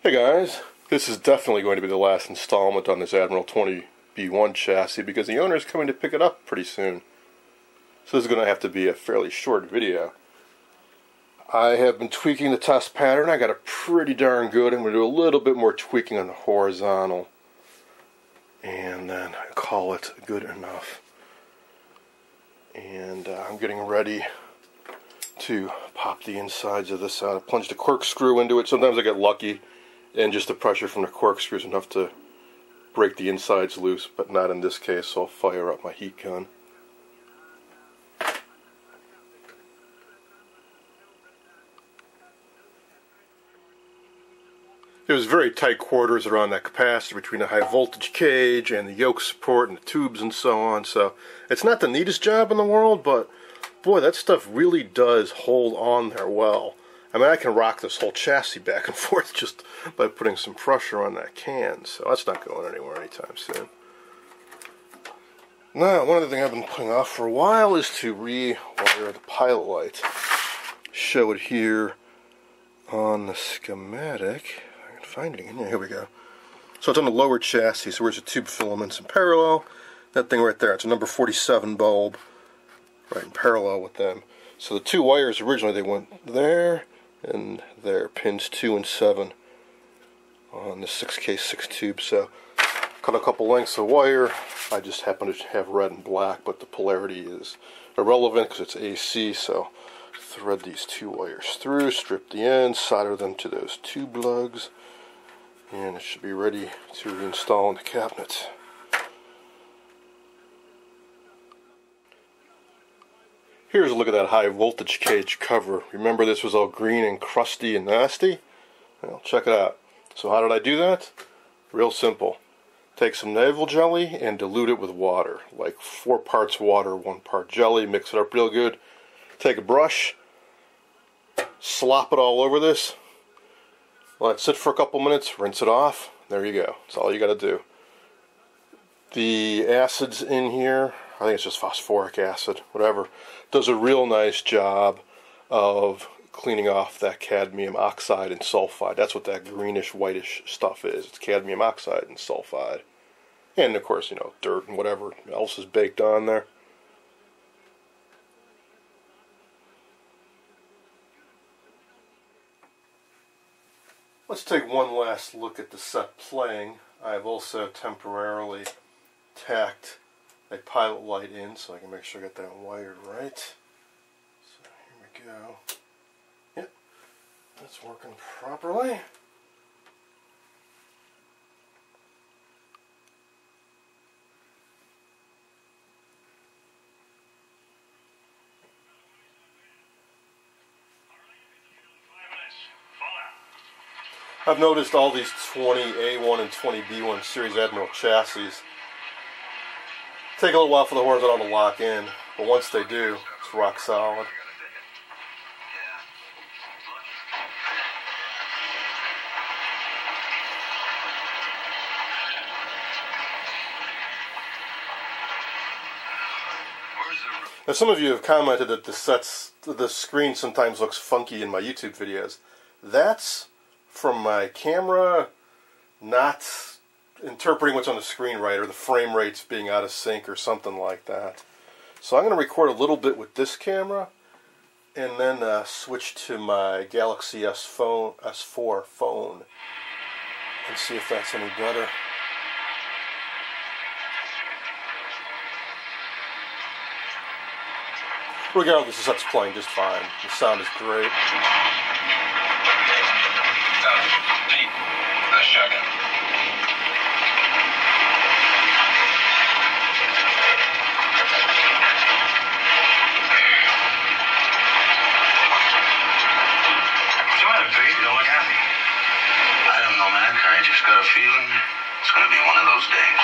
Hey guys, this is definitely going to be the last installment on this Admiral 20B1 chassis because the owner is coming to pick it up pretty soon. So this is going to have to be a fairly short video. I have been tweaking the test pattern. I got it pretty darn good. I'm going to do a little bit more tweaking on the horizontal. And then call it good enough. And I'm getting ready to pop the insides of this out. I plunged a corkscrew into it. Sometimes I get lucky and just the pressure from the corkscrew is enough to break the insides loose, but not in this case, so I'll fire up my heat gun. There's very tight quarters around that capacitor between the high voltage cage and the yoke support and the tubes and so on, so it's not the neatest job in the world, but boy, that stuff really does hold on there well. I mean, I can rock this whole chassis back and forth just by putting some pressure on that can, so that's not going anywhere anytime soon. Now, one other thing I've been putting off for a while is to rewire the pilot light. Show it here on the schematic. I can find it again. Yeah, here we go. So it's on the lower chassis, so where's the tube filaments in parallel? That thing right there, it's a number 47 bulb, right in parallel with them. So the two wires originally, they went there and there, pins 2 and 7 on the 6K6 tube. So cut a couple lengths of wire. I just happen to have red and black, but the polarity is irrelevant because it's AC. So thread these two wires through, strip the ends, solder them to those tube lugs, and it should be ready to reinstall in the cabinet. Here's a look at that high voltage cage cover. Remember this was all green and crusty and nasty? Well, check it out. So how did I do that? Real simple. Take some navel jelly and dilute it with water. Like 4 parts water, 1 part jelly. Mix it up real good. Take a brush. Slop it all over this. Let it sit for a couple minutes. Rinse it off. There you go. That's all you got to do. The acids in here, I think it's just phosphoric acid, whatever, does a real nice job of cleaning off that cadmium oxide and sulfide. That's what that greenish, whitish stuff is. It's cadmium oxide and sulfide. And, of course, you know, dirt and whatever else is baked on there. Let's take one last look at the set playing. I've also temporarily tacked a pilot light in so I can make sure I get that wired right. So here we go. Yep, that's working properly. I've noticed all these 20A1 and 20B1 series Admiral chassis take a little while for the horizontal to lock in, but once they do, it's rock solid. Now, some of you have commented that the screen sometimes looks funky in my YouTube videos. That's from my camera not interpreting what's on the screen right, or the frame rates being out of sync or something like that. So I'm going to record a little bit with this camera and then switch to my Galaxy S4 phone and see if that's any better. Regardless, the set's playing just fine. The sound is great. I just got a feeling it's going to be one of those days.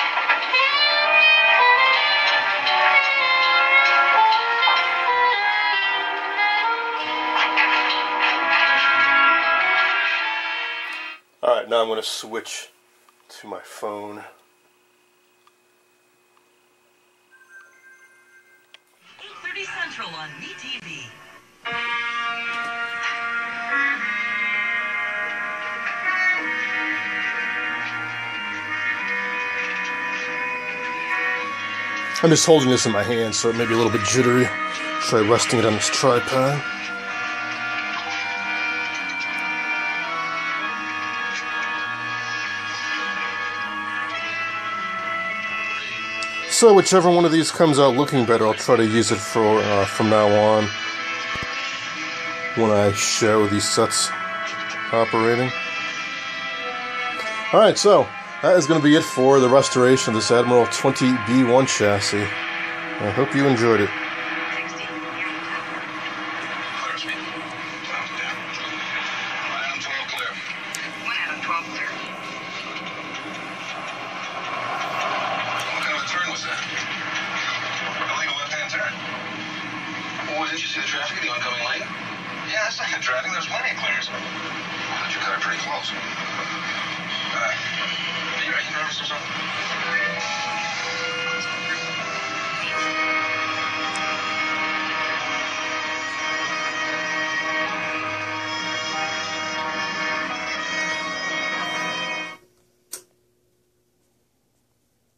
Alright, now I'm going to switch to my phone. 8:30 Central on MeTV. I'm just holding this in my hand, so it may be a little bit jittery. Try resting it on this tripod. So whichever one of these comes out looking better, I'll try to use it for from now on when I show these sets operating. Alright, so that is going to be it for the restoration of this Admiral 20B1 chassis. I hope you enjoyed it. Didn't you see the traffic in the oncoming lane? Yeah, that's not good driving. There's plenty of clearance. But you cut it pretty close. Are you nervous or something?